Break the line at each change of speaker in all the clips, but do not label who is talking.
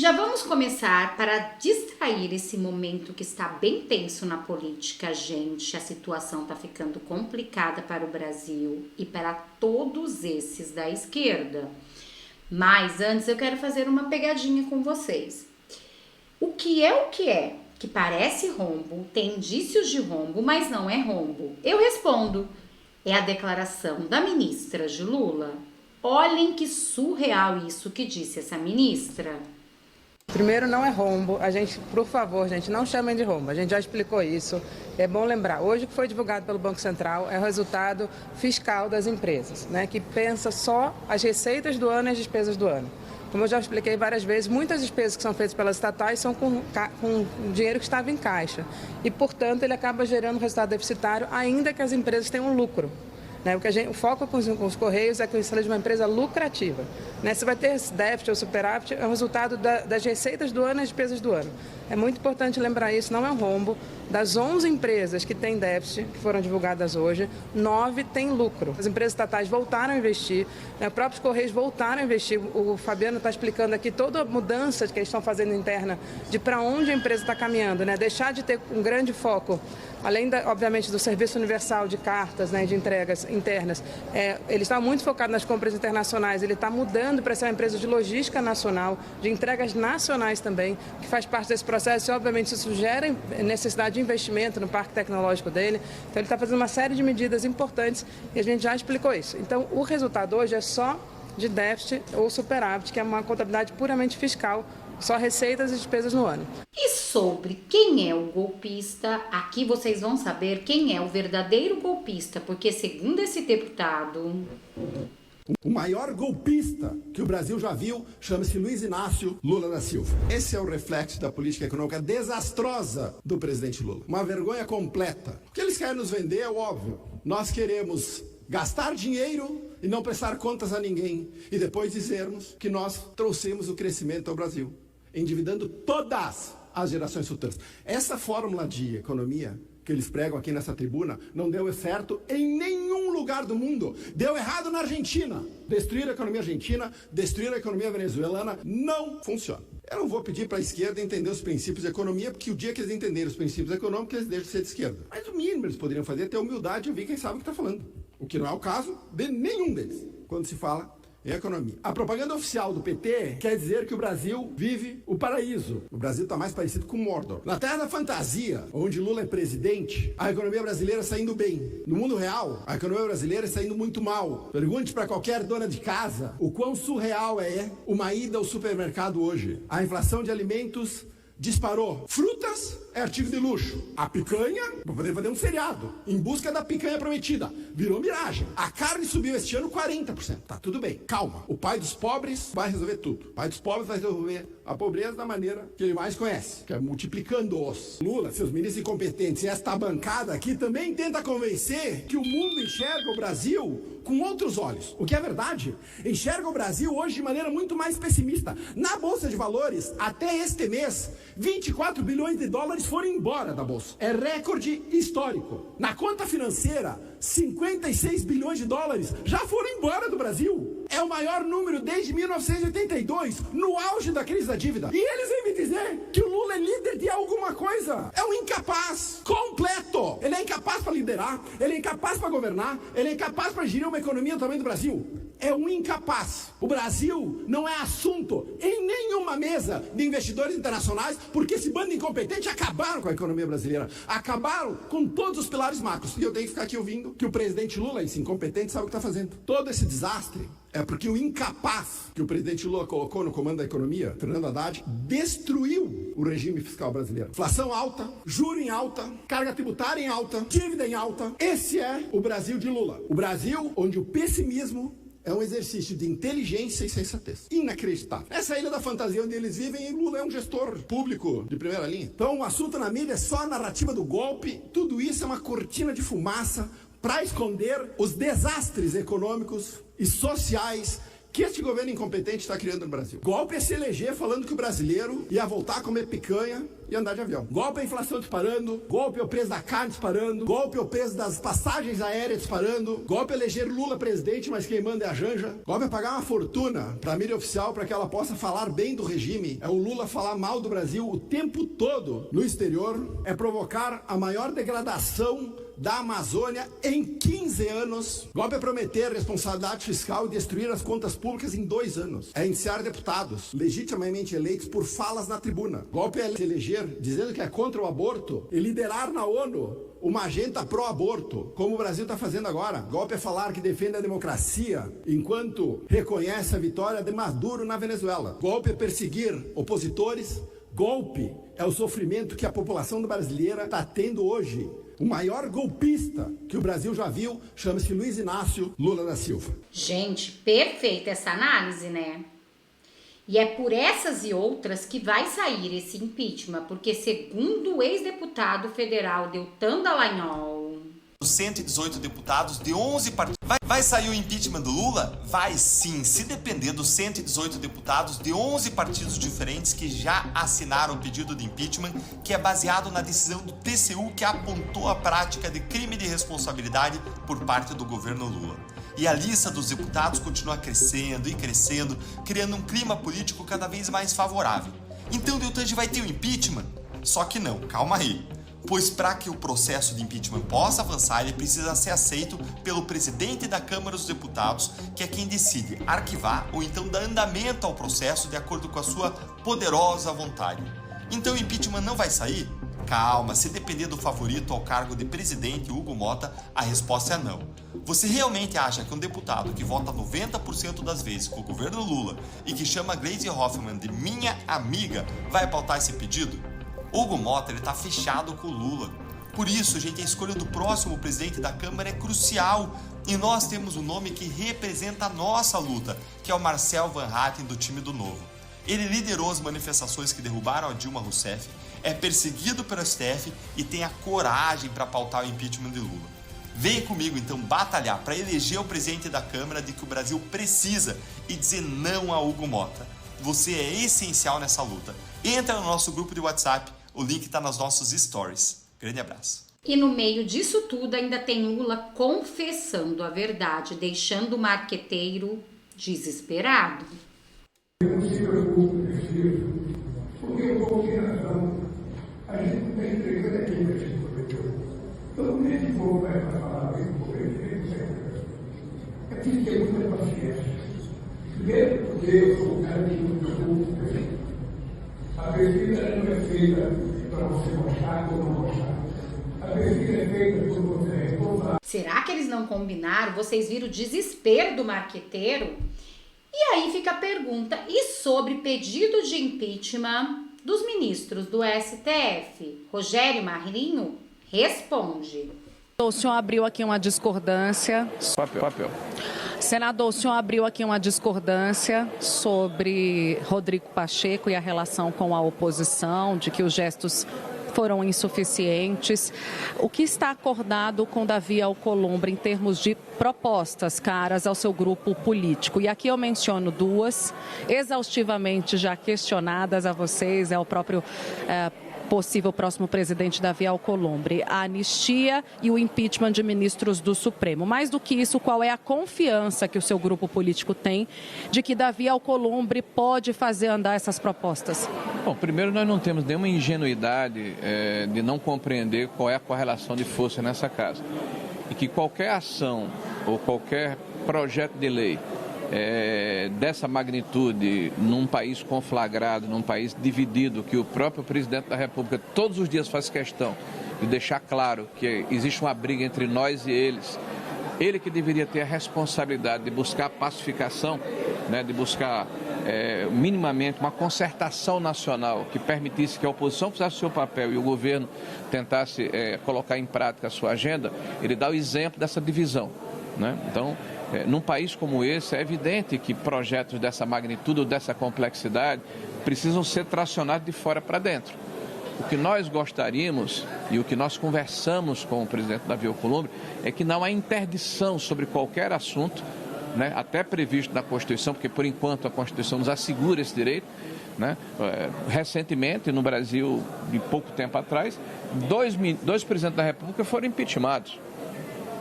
já vamos começar para distrair esse momento que está bem tenso na política, gente. A situação está ficando complicada para o Brasil e para todos esses da esquerda. Mas antes eu quero fazer uma pegadinha com vocês. O que é? Que parece rombo, tem indícios de rombo, mas não é rombo. Eu respondo. É a declaração da ministra de Lula. Olhem que surreal isso que disse essa ministra.
Primeiro, não é rombo. A gente, por favor, gente, não chamem de rombo. A gente já explicou isso. É bom lembrar, hoje o que foi divulgado pelo Banco Central é o resultado fiscal das empresas, né, que pensa só as receitas do ano e as despesas do ano. Como eu já expliquei várias vezes, muitas despesas que são feitas pelas estatais são com dinheiro que estava em caixa. E, portanto, ele acaba gerando resultado deficitário, ainda que as empresas tenham lucro. O foco com os Correios é que seja de uma empresa lucrativa. Se vai ter déficit ou superávit, é o resultado das receitas do ano e das despesas do ano. É muito importante lembrar isso, não é um rombo. Das 11 empresas que têm déficit, que foram divulgadas hoje, 9 têm lucro. As empresas estatais voltaram a investir, os próprios Correios voltaram a investir. O Fabiano está explicando aqui toda a mudança que eles estão fazendo interna, de para onde a empresa está caminhando, deixar de ter um grande foco, além, obviamente, do serviço universal de cartas, de entregas internas. Ele está muito focado nas compras internacionais, ele está mudando para ser uma empresa de logística nacional, de entregas nacionais também, que faz parte desse processo e, obviamente, isso gera necessidade de investimento no parque tecnológico dele. Então, ele está fazendo uma série de medidas importantes e a gente já explicou isso. Então, o resultado hoje é só de déficit ou superávit, que é uma contabilidade puramente fiscal, só receitas e despesas no ano.
E sobre quem é o golpista, aqui vocês vão saber quem é o verdadeiro golpista, porque segundo esse deputado...
O maior golpista que o Brasil já viu chama-se Luiz Inácio Lula da Silva. Esse é o reflexo da política econômica desastrosa do presidente Lula. Uma vergonha completa. O que eles querem nos vender é óbvio. Nós queremos gastar dinheiro e não prestar contas a ninguém. E depois dizermos que nós trouxemos o crescimento ao Brasil, endividando todas as gerações futuras. Essa fórmula de economia que eles pregam aqui nessa tribuna não deu certo em nenhum lugar do mundo. Deu errado na Argentina. Destruir a economia argentina, destruir a economia venezuelana, não funciona. Eu não vou pedir para a esquerda entender os princípios de economia, porque o dia que eles entenderem os princípios econômicos, eles deixam de ser de esquerda. Mas o mínimo eles poderiam fazer é ter humildade e ouvir quem sabe o que está falando. O que não é o caso de nenhum deles, quando se fala em economia. A propaganda oficial do PT quer dizer que o Brasil vive o paraíso. O Brasil está mais parecido com Mordor. Na terra da fantasia, onde Lula é presidente, a economia brasileira está indo bem. No mundo real, a economia brasileira está indo muito mal. Pergunte para qualquer dona de casa o quão surreal é uma ida ao supermercado hoje. A inflação de alimentos disparou. Frutas é artigo de luxo. A picanha, vou poder fazer um feriado em busca da picanha prometida. Virou miragem. A carne subiu este ano 40%. Tá tudo bem. Calma. O pai dos pobres vai resolver tudo. O pai dos pobres vai resolver a pobreza da maneira que ele mais conhece, que é multiplicando-os. Lula, seus ministros incompetentes e esta bancada aqui também tenta convencer que o mundo enxerga o Brasil com outros olhos. O que é verdade, enxerga o Brasil hoje de maneira muito mais pessimista. Na Bolsa de Valores, até este mês, 24 bilhões de dólares foram embora da Bolsa. É recorde histórico. Na conta financeira, 56 bilhões de dólares já foram embora do Brasil. É o maior número desde 1982, no auge da crise da dívida. E eles vêm me dizer que o Lula é líder de alguma coisa. É um incapaz completo. Ele é incapaz para liderar, ele é incapaz para governar, ele é incapaz para gerir uma economia do tamanho do Brasil. É um incapaz. O Brasil não é assunto em nenhuma mesa de investidores internacionais, porque esse bando incompetente acabaram com a economia brasileira. Acabaram com todos os pilares macros. E eu tenho que ficar aqui ouvindo que o presidente Lula, esse incompetente, sabe o que está fazendo. Todo esse desastre é porque o incapaz que o presidente Lula colocou no comando da economia, Fernando Haddad, destruiu o regime fiscal brasileiro. Inflação alta, juro em alta, carga tributária em alta, dívida em alta. Esse é o Brasil de Lula. O Brasil onde o pessimismo é um exercício de inteligência e sensatez. Inacreditável. Essa ilha da fantasia onde eles vivem, e Lula é um gestor público de primeira linha. Então o assunto na mídia é só a narrativa do golpe. Tudo isso é uma cortina de fumaça para esconder os desastres econômicos e sociais que este governo incompetente está criando no Brasil. Golpe é se eleger falando que o brasileiro ia voltar a comer picanha e andar de avião. Golpe é a inflação disparando, golpe é o preço da carne disparando, golpe é o preço das passagens aéreas disparando, golpe é eleger Lula presidente, mas quem manda é a Janja. Golpe é pagar uma fortuna para a mídia oficial para que ela possa falar bem do regime. É o Lula falar mal do Brasil o tempo todo no exterior. É provocar a maior degradação da Amazônia em 15 anos. Golpe é prometer responsabilidade fiscal e destruir as contas públicas em 2 anos. É indiciar deputados legitimamente eleitos por falas na tribuna. Golpe é se eleger dizendo que é contra o aborto e liderar na ONU uma agenda pró-aborto, como o Brasil está fazendo agora. Golpe é falar que defende a democracia enquanto reconhece a vitória de Maduro na Venezuela. Golpe é perseguir opositores. Golpe é o sofrimento que a população brasileira está tendo hoje. O maior golpista que o Brasil já viu chama-se Luiz Inácio Lula da Silva.
Gente, perfeita essa análise, né? E é por essas e outras que vai sair esse impeachment, porque segundo o ex-deputado federal Deltan Dallagnol,
os 118 deputados de 11 partidos. Vai sair o impeachment do Lula? Vai sim, se depender dos 118 deputados de 11 partidos diferentes que já assinaram o pedido de impeachment, que é baseado na decisão do TCU que apontou a prática de crime de responsabilidade por parte do governo Lula. E a lista dos deputados continua crescendo e crescendo, criando um clima político cada vez mais favorável. Então Deltan vai ter o impeachment? Só que não, calma aí. Pois para que o processo de impeachment possa avançar, ele precisa ser aceito pelo presidente da Câmara dos Deputados, que é quem decide arquivar ou então dar andamento ao processo de acordo com a sua poderosa vontade. Então o impeachment não vai sair? Calma, se depender do favorito ao cargo de presidente, Hugo Motta, a resposta é não. Você realmente acha que um deputado que vota 90% das vezes com o governo Lula e que chama Gleisi Hoffmann de minha amiga vai pautar esse pedido? Hugo Motta está fechado com o Lula. Por isso, gente, a escolha do próximo presidente da Câmara é crucial. E nós temos um nome que representa a nossa luta, que é o Marcel Van Hatten, do time do Novo. Ele liderou as manifestações que derrubaram a Dilma Rousseff, é perseguido pelo STF e tem a coragem para pautar o impeachment de Lula. Venha comigo, então, batalhar para eleger o presidente da Câmara de que o Brasil precisa e dizer não a Hugo Motta. Você é essencial nessa luta. Entra no nosso grupo de WhatsApp. O link está nos nossos stories. Grande abraço.
E no meio disso tudo ainda tem Lula confessando a verdade, deixando o marqueteiro desesperado.
Eu não se preocupe, porque eu vou ter razão. A gente não está entregando aquilo que a gente prometeu. Então, nesse povo vai falar bem com o presidente, é que tem muita paciência. Primeiro, porque eu sou um cara que não me preocupa. A pesquisa não é feita para você gostar ou não gostar. A pesquisa é feita por você recordar.
Será que eles não combinaram? Vocês viram o desespero do marqueteiro? E aí fica a pergunta, e sobre pedido de impeachment dos ministros do STF? Rogério Marinho responde.
O senhor abriu aqui uma discordância.
Papel.
Senador, o senhor abriu aqui uma discordância sobre Rodrigo Pacheco e a relação com a oposição, de que os gestos foram insuficientes. O que está acordado com Davi Alcolumbre em termos de propostas caras ao seu grupo político? E aqui eu menciono duas, exaustivamente já questionadas a vocês, é o próprio possível próximo presidente Davi Alcolumbre, a anistia e o impeachment de ministros do Supremo. Mais do que isso, qual é a confiança que o seu grupo político tem de que Davi Alcolumbre pode fazer andar essas propostas?
Bom, primeiro nós não temos nenhuma ingenuidade de não compreender qual é a correlação de força nessa casa. E que qualquer ação ou qualquer projeto de lei dessa magnitude, num país conflagrado, num país dividido, que o próprio presidente da República todos os dias faz questão de deixar claro que existe uma briga entre nós e eles, ele que deveria ter a responsabilidade de buscar a pacificação, né, de buscar minimamente uma concertação nacional que permitisse que a oposição fizesse o seu papel e o governo tentasse colocar em prática a sua agenda, ele dá o exemplo dessa divisão, né? Então, num país como esse, é evidente que projetos dessa magnitude ou dessa complexidade precisam ser tracionados de fora para dentro. O que nós gostaríamos e o que nós conversamos com o presidente Davi Alcolumbre é que não há interdição sobre qualquer assunto né, até previsto na Constituição, porque por enquanto a Constituição nos assegura esse direito, né? Recentemente, no Brasil, de pouco tempo atrás, dois presidentes da República foram impeachmentados.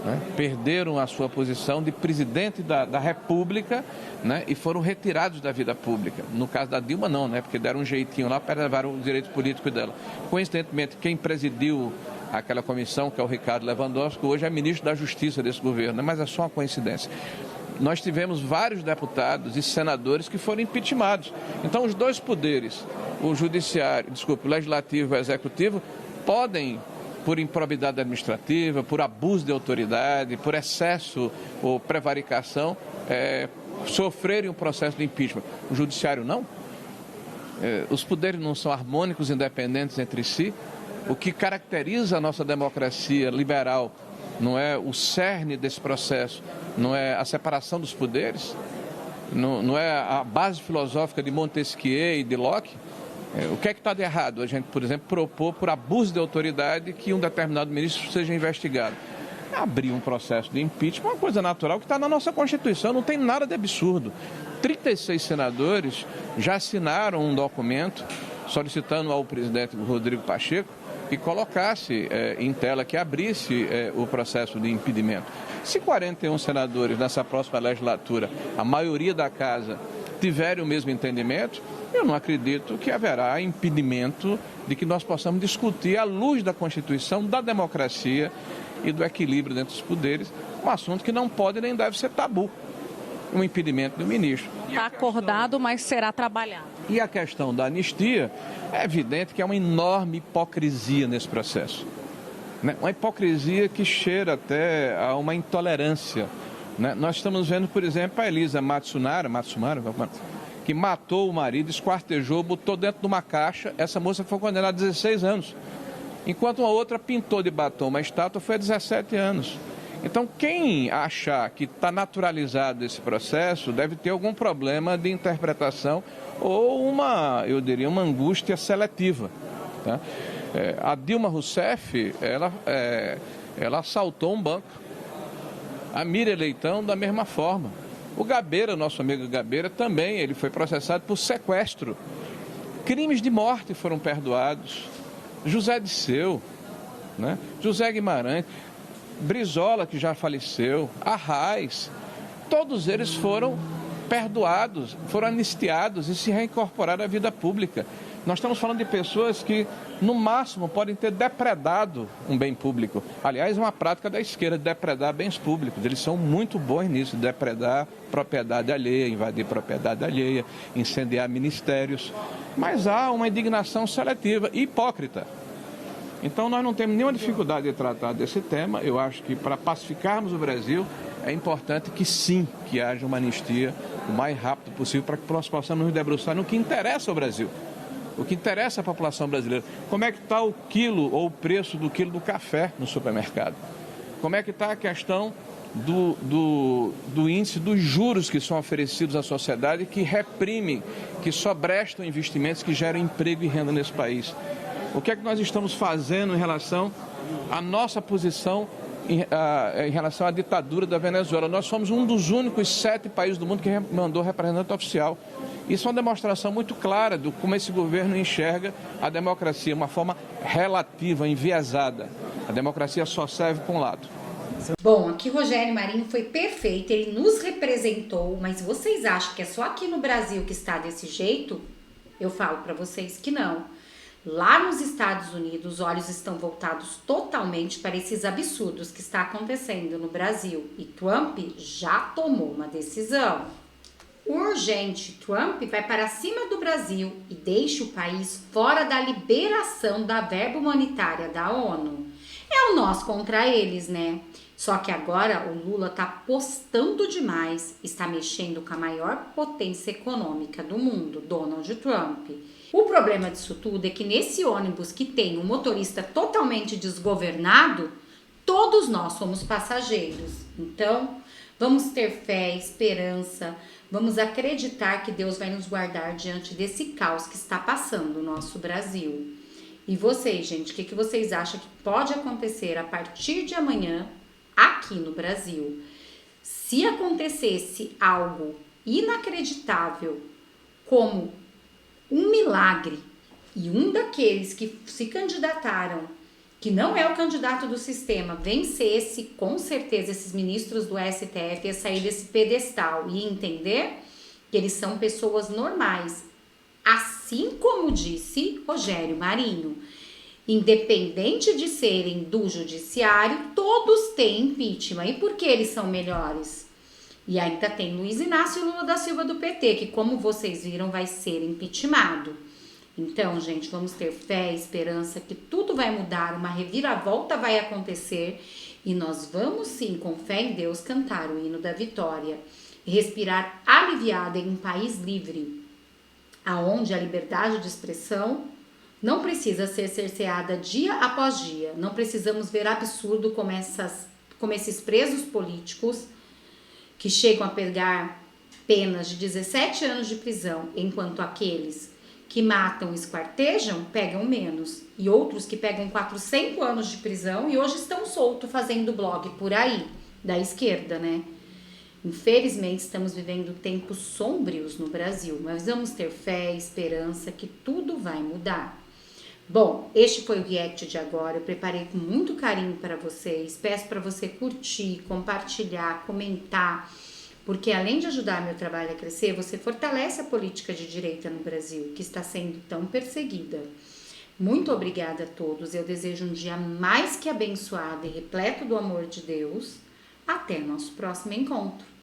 Né? Perderam a sua posição de presidente da República, né? E foram retirados da vida pública. No caso da Dilma, não, né? Porque deram um jeitinho lá, preservaram os direitos políticos dela. Coincidentemente, quem presidiu aquela comissão, que é o Ricardo Lewandowski, hoje é ministro da Justiça desse governo, né? Mas é só uma coincidência. Nós tivemos vários deputados e senadores que foram impeachmentados. Então, os dois poderes, o legislativo e o executivo, podem, por improbidade administrativa, por abuso de autoridade, por excesso ou prevaricação, sofrerem um processo de impeachment. O judiciário não. Os poderes não são harmônicos, independentes entre si. O que caracteriza a nossa democracia liberal não é o cerne desse processo, não é a separação dos poderes, não é a base filosófica de Montesquieu e de Locke. O que é que está de errado? A gente, por exemplo, propor por abuso de autoridade que um determinado ministro seja investigado. Abrir um processo de impeachment é uma coisa natural que está na nossa Constituição, não tem nada de absurdo. 36 senadores já assinaram um documento solicitando ao presidente Rodrigo Pacheco que colocasse em tela, que abrisse o processo de impedimento. Se 41 senadores nessa próxima legislatura, a maioria da casa, tiverem o mesmo entendimento, eu não acredito que haverá impedimento de que nós possamos discutir, à luz da Constituição, da democracia e do equilíbrio entre os poderes, um assunto que não pode nem deve ser tabu, um impedimento do ministro.
Está acordado, mas será trabalhado.
E a questão da anistia, é evidente que há uma enorme hipocrisia nesse processo. Né? Uma hipocrisia que cheira até a uma intolerância. Né? Nós estamos vendo, por exemplo, a Elisa Matsumara, que matou o marido, esquartejou, botou dentro de uma caixa. Essa moça foi condenada a 16 anos. Enquanto uma outra pintou de batom uma estátua, foi a 17 anos. Então, quem achar que está naturalizado esse processo deve ter algum problema de interpretação ou uma angústia seletiva. Tá? A Dilma Rousseff, ela assaltou um banco. A Miriam Leitão, da mesma forma. O Gabeira, nosso amigo Gabeira, também, ele foi processado por sequestro. Crimes de morte foram perdoados. José Disseu, né? José Guimarães, Brizola, que já faleceu, Arraes, todos eles foram perdoados, foram anistiados e se reincorporaram à vida pública. Nós estamos falando de pessoas que, no máximo, podem ter depredado um bem público. Aliás, é uma prática da esquerda, depredar bens públicos. Eles são muito bons nisso, depredar propriedade alheia, invadir propriedade alheia, incendiar ministérios. Mas há uma indignação seletiva e hipócrita. Então, nós não temos nenhuma dificuldade de tratar desse tema. Eu acho que, para pacificarmos o Brasil, é importante que sim, que haja uma anistia o mais rápido possível para que nós possamos nos debruçar no que interessa ao Brasil. O que interessa à população brasileira. Como é que está o quilo ou o preço do quilo do café no supermercado? Como é que está a questão do índice dos juros que são oferecidos à sociedade, que reprimem, que sobrestam investimentos que geram emprego e renda nesse país? O que é que nós estamos fazendo em relação à nossa posição em relação à ditadura da Venezuela? Nós somos um dos únicos 7 países do mundo que mandou representante oficial. Isso é uma demonstração muito clara de como esse governo enxerga a democracia, uma forma relativa, enviesada. A democracia só serve para um lado.
Bom, aqui Rogério Marinho foi perfeito, ele nos representou, mas vocês acham que é só aqui no Brasil que está desse jeito? Eu falo para vocês que não. Lá nos Estados Unidos, os olhos estão voltados totalmente para esses absurdos que está acontecendo no Brasil. E Trump já tomou uma decisão. Urgente, Trump vai para cima do Brasil e deixa o país fora da liberação da verba humanitária da ONU. É o nós contra eles, né? Só que agora o Lula tá apostando demais, está mexendo com a maior potência econômica do mundo, Donald Trump. O problema disso tudo é que nesse ônibus que tem um motorista totalmente desgovernado, todos nós somos passageiros. Então, vamos ter fé, esperança, vamos acreditar que Deus vai nos guardar diante desse caos que está passando no nosso Brasil. E vocês, gente, o que vocês acham que pode acontecer a partir de amanhã aqui no Brasil? Se acontecesse algo inacreditável, como um milagre, e um daqueles que se candidataram, que não é o candidato do sistema, vencesse, com certeza esses ministros do STF iam sair desse pedestal e entender que eles são pessoas normais. Assim como disse Rogério Marinho, independente de serem do judiciário, todos têm impeachment. E por que eles são melhores? E ainda tem Luiz Inácio Lula da Silva do PT, que, como vocês viram, vai ser impeachmentado. Então, gente, vamos ter fé e esperança que tudo vai mudar, uma reviravolta vai acontecer e nós vamos sim, com fé em Deus, cantar o hino da vitória e respirar aliviada em um país livre, aonde a liberdade de expressão não precisa ser cerceada dia após dia. Não precisamos ver absurdo como esses presos políticos que chegam a pegar penas de 17 anos de prisão, enquanto aqueles que matam e esquartejam pegam menos. E outros que pegam 400 anos de prisão e hoje estão soltos fazendo blog por aí, da esquerda, né? Infelizmente, estamos vivendo tempos sombrios no Brasil, mas vamos ter fé e esperança que tudo vai mudar. Bom, este foi o react de agora, eu preparei com muito carinho para vocês, peço para você curtir, compartilhar, comentar, porque além de ajudar meu trabalho a crescer, você fortalece a política de direita no Brasil, que está sendo tão perseguida. Muito obrigada a todos, eu desejo um dia mais que abençoado e repleto do amor de Deus. Até nosso próximo encontro.